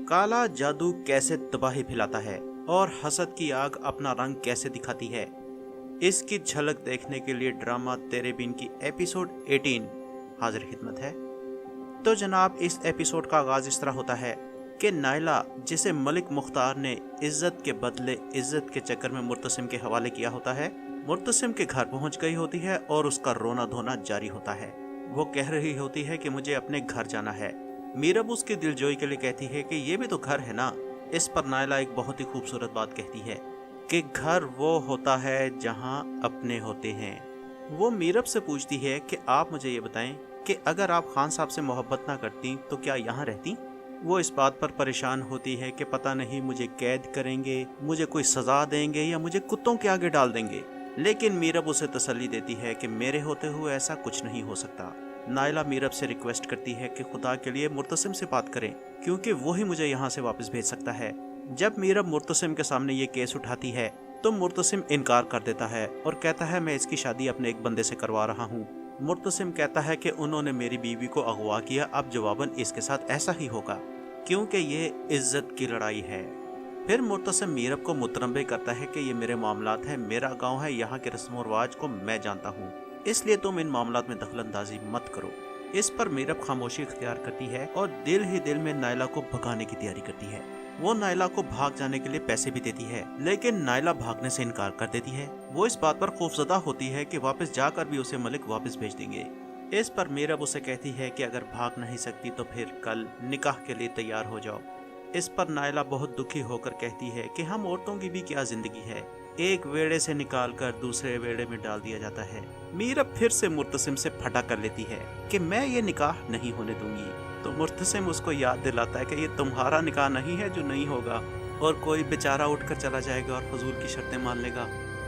काला जादू कैसे तबाही फैलाता है और हसद की आग अपना रंग कैसे दिखाती है, इसकी झलक देखने के लिए ड्रामा तेरे बिन की एपिसोड 18 हाजिर खिदमत है। तो जनाब, इस एपिसोड का आगाज इस तरह होता है कि नायला, जिसे मलिक मुख्तार ने इज्जत के बदले इज्जत के चक्कर में मुर्तसिम के हवाले किया होता है, मुर्तसिम के घर पहुंच गई होती है और उसका रोना धोना जारी होता है। वो कह रही होती है कि मुझे अपने घर जाना है। मीरब उसकी दिलजोई के लिए कहती है कि ये भी तो घर है ना। इस पर नायला एक बहुत ही खूबसूरत बात कहती है कि घर वो होता है जहां अपने होते हैं। वो मीरब से पूछती है कि आप मुझे ये बताएं कि अगर आप खान साहब से मोहब्बत ना करती तो क्या यहाँ रहती। वो इस बात पर परेशान होती है कि पता नहीं मुझे कैद करेंगे, मुझे कोई सजा देंगे या मुझे कुत्तों के आगे डाल देंगे। लेकिन मीरब उसे तसल्ली देती है कि मेरे होते हुए ऐसा कुछ नहीं हो सकता। नायला मीरब से रिक्वेस्ट करती है कि खुदा के लिए मुर्तसिम से बात करें, क्योंकि वही मुझे यहाँ से वापस भेज सकता है। जब मीरब मुर्तसिम के सामने ये केस उठाती है तो मुर्तसिम इनकार कर देता है और कहता है मैं इसकी शादी अपने एक बंदे से करवा रहा हूँ। मुर्तसिम कहता है कि उन्होंने मेरी बीवी को अगवा किया, अब जवाबन इसके साथ ऐसा ही होगा क्योंकि ये इज्जत की लड़ाई है। फिर मुर्तसिम मीरब को मुतरम्बे करता है कि ये मेरे मामलात हैं, मेरा गांव है, यहाँ के रस्म व रिवाज को मैं जानता हूँ, इसलिए तुम इन मामलात में दखलंदाजी मत करो। इस पर मीरब खामोशी इख्तियार करती है और दिल ही दिल में नायला को भगाने की तैयारी करती है। वो नायला को भाग जाने के लिए पैसे भी देती है, लेकिन नायला भागने से इनकार कर देती है। वो इस बात पर खौफजदा होती है कि वापस जाकर भी उसे मलिक वापस भेज देंगे। इस पर मीरब उसे कहती है कि अगर भाग नहीं सकती तो फिर कल निकाह के लिए तैयार हो जाओ। इस पर नायला बहुत दुखी होकर कहती है कि हम औरतों की भी क्या जिंदगी है, एक वेड़े से निकालकर दूसरे वेड़े में डाल दिया जाता है। मीरब फिर से मुर्तसिम से फटा कर लेती है कि मैं ये निकाह नहीं होने दूंगी। तो मुर्तसिम उसको याद दिलाता है कि ये तुम्हारा निकाह नहीं है जो नहीं होगा और कोई बेचारा उठकर चला जाएगा और फजूल की शर्तें मान लेगा।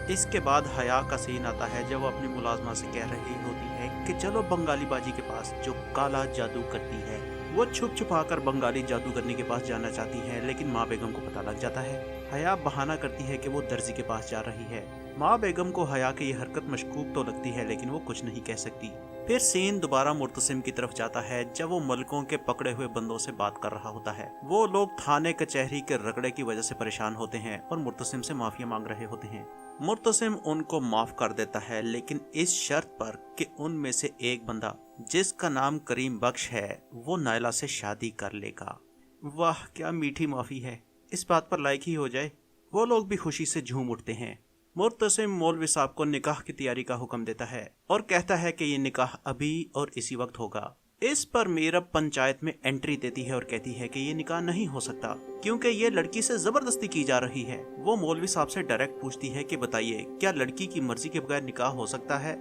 इसके बाद हया का सीन आता है जब वो अपनी मुलाजमा से कह रही होती है कि चलो बंगाली बाजी के पास जो काला जादू करती है। वो छुप छुपाकर बंगाली जादूगरनी के पास जाना चाहती है, लेकिन माँ बेगम को पता लग जाता है। हया बहाना करती है कि वो दर्जी के पास जा रही है। माँ बेगम को हया की ये हरकत मशकूक तो लगती है, लेकिन वो कुछ नहीं कह सकती। फिर सीन दोबारा मुर्तसिम की तरफ जाता है जब वो मलकों के पकड़े हुए बंदों से बात कर रहा होता है। वो लोग थाने कचहरी के रगड़े की वजह से परेशान होते हैं और मुर्तसिम से माफिया मांग रहे होते हैं। मुर्तसिम उनको माफ कर देता है, लेकिन इस शर्त पर कि उनमें से एक बंदा जिसका नाम करीम बख्श है वो नायला से शादी कर लेगा। वाह क्या मीठी माफी है, इस बात पर लायक ही हो जाए। वो लोग भी खुशी से झूम उठते हैं। मुर्तसिम मौलवी साहब को निकाह की तैयारी का हुक्म देता है और कहता है कि ये निकाह अभी और इसी वक्त होगा। इस पर मीरब पंचायत में एंट्री देती है और कहती है कि ये निकाह नहीं हो सकता क्योंकि ये लड़की से जबरदस्ती की जा रही है। वो मौलवी साहब से डायरेक्ट पूछती है कि बताइए क्या लड़की की मर्जी के बगैर निकाह हो सकता है।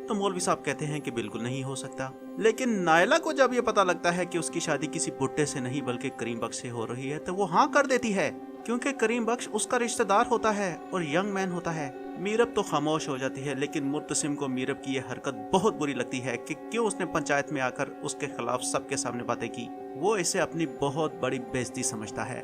तो मौलवी साहब कहते हैं कि बिल्कुल नहीं हो सकता। लेकिन नायला को जब ये पता लगता है कि उसकी शादी किसी बुड्ढे से नहीं बल्कि करीम बख्श से हो रही है तो वो हाँ कर देती है, क्योंकि करीम बख्श उसका रिश्तेदार होता है और यंग मैन होता है। मीरब तो खामोश हो जाती है, लेकिन मुर्तसिम को मीरब की ये हरकत बहुत बुरी लगती है कि क्यों उसने पंचायत में आकर उसके खिलाफ सबके सामने बातें की। वो इसे अपनी बहुत बड़ी बेइज्जती समझता है।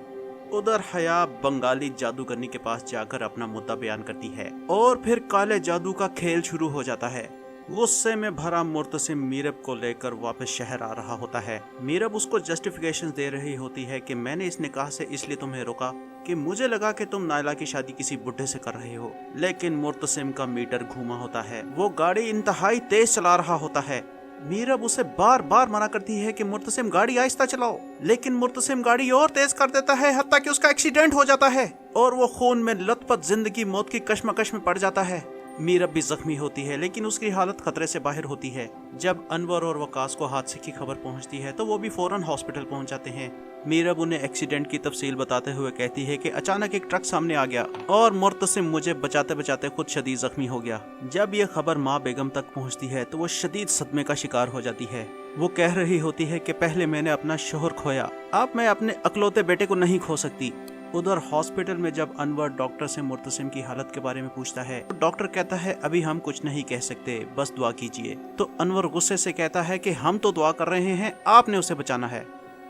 उधर हया बंगाली जादूगरनी के पास जाकर अपना मुद्दा बयान करती है और फिर काले जादू का खेल शुरू हो जाता है। गुस्से में भरा मुर्तसिम मीरब को लेकर वापस शहर आ रहा होता है। मीरब उसको जस्टिफिकेशन दे रही होती है कि मैंने इस निकाह से इसलिए तुम्हें रोका कि मुझे लगा कि तुम नायला की शादी किसी बुढ़े से कर रहे हो। लेकिन मुर्तसिम का मीटर घूमा होता है, वो गाड़ी इंतहाई तेज चला रहा होता है। मीरब उसे बार बार मना करती है कि मुर्तसिम गाड़ी आहिस्ता चलाओ, लेकिन मुर्तसिम गाड़ी और तेज कर देता है, हत्ता कि उसका एक्सीडेंट हो जाता है और वो खून में लथपथ जिंदगी मौत की कश्मकश में पड़ जाता है। मीरब भी जख्मी होती है, लेकिन उसकी हालत खतरे से बाहर होती है। जब अनवर और वकास को हादसे की खबर पहुंचती है तो वो भी फौरन हॉस्पिटल पहुंच जाते हैं। मीरब उन्हें एक्सीडेंट की तफसील बताते हुए कहती है कि अचानक एक ट्रक सामने आ गया और मुर्तसिम मुझे बचाते बचाते खुद शदीद जख्मी हो गया। जब ये खबर माँ बेगम तक पहुंचती है तो वो शदीद सदमे का शिकार हो जाती है। वो कह रही होती है कि पहले मैंने अपना शोहर खोया, अब मैं अपने अकलौते बेटे को नहीं खो सकती। उधर हॉस्पिटल में जब अनवर डॉक्टर से मुर्तसिम की हालत के बारे में पूछता है तो डॉक्टर कहता है अभी हम कुछ नहीं कह सकते, बस दुआ कीजिए। तो अनवर गुस्से से कहता है कि हम तो दुआ कर रहे हैं, आपने उसे बचाना है।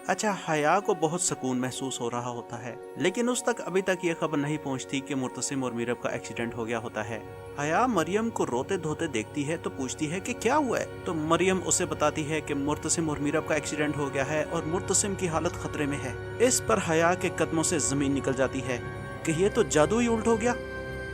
अच्छा, हया को बहुत सुकून महसूस हो रहा होता है, लेकिन उस तक अभी तक ये खबर नहीं पहुंचती कि मुर्तसिम और मीरब का एक्सीडेंट हो गया होता है। हया मरियम को रोते धोते देखती है तो पूछती है कि क्या हुआ है, तो मरियम उसे बताती है कि मुर्तसिम और मीरब का एक्सीडेंट हो गया है और मुर्तसिम की हालत खतरे में है। इस पर हया के कदमों से जमीन निकल जाती है कि ये तो जादू ही उल्ट हो गया।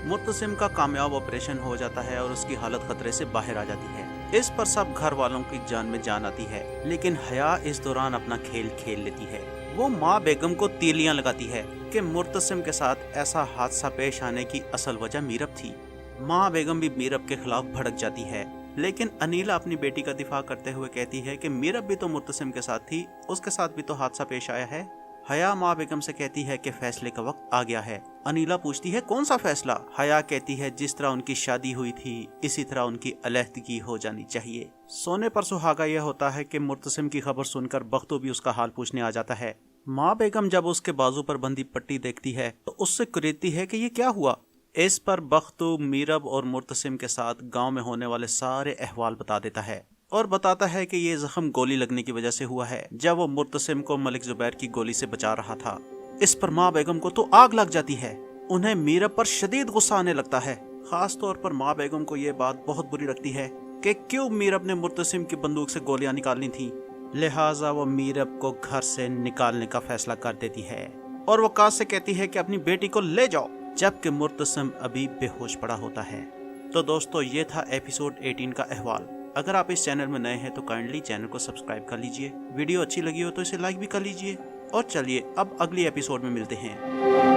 मुर्तसिम का कामयाब ऑपरेशन हो जाता है और उसकी हालत खतरे से बाहर आ जाती है। इस पर सब घर वालों की जान में जान आती है, लेकिन हया इस दौरान अपना खेल खेल लेती है। वो माँ बेगम को तीलियां लगाती है कि मुर्तसिम के साथ ऐसा हादसा पेश आने की असल वजह मीरब थी। माँ बेगम भी मीरब के खिलाफ भड़क जाती है, लेकिन अनीला अपनी बेटी का दिफा करते हुए कहती है कि मीरब भी तो मुर्तसिम के साथ थी, उसके साथ भी तो हादसा पेश आया है। हया माँ बेगम से कहती है कि फैसले का वक्त आ गया है। अनीला पूछती है कौन सा फैसला? हया कहती है जिस तरह उनकी शादी हुई थी इसी तरह उनकी अलहदगी हो जानी चाहिए। सोने पर सुहागा यह होता है कि मुर्तसिम की खबर सुनकर बख्तू भी उसका हाल पूछने आ जाता है। माँ बेगम जब उसके बाजू पर बंधी पट्टी देखती है तो उससे कुरेदती है कि ये क्या हुआ। इस पर बख्तू मीरब और मुर्तसिम के साथ गाँव में होने वाले सारे अहवाल बता देता है और बताता है कि ये जख्म गोली लगने की वजह से हुआ है, जब वो मुर्तसिम को मलिक जुबैर की गोली से बचा रहा था। इस पर माँ बेगम को तो आग लग जाती है। उन्हें मीरब पर शदीद गुस्सा आने लगता है। खास तौर पर माँ बेगम को ये बात बहुत बुरी लगती है कि क्यों मीरब ने मुर्तसिम की बंदूक से गोलियां निकालनी थी। लिहाजा वो मीरब को घर से निकालने का फैसला कर देती है और वकास से कहती है कि अपनी बेटी को ले जाओ, जबकि मुर्तसिम अभी बेहोश पड़ा होता है। तो दोस्तों, ये था एपिसोड 18 का अहवाल। अगर आप इस चैनल में नए हैं तो काइंडली चैनल को सब्सक्राइब कर लीजिए। वीडियो अच्छी लगी हो तो इसे लाइक भी कर लीजिए। और चलिए अब अगली एपिसोड में मिलते हैं।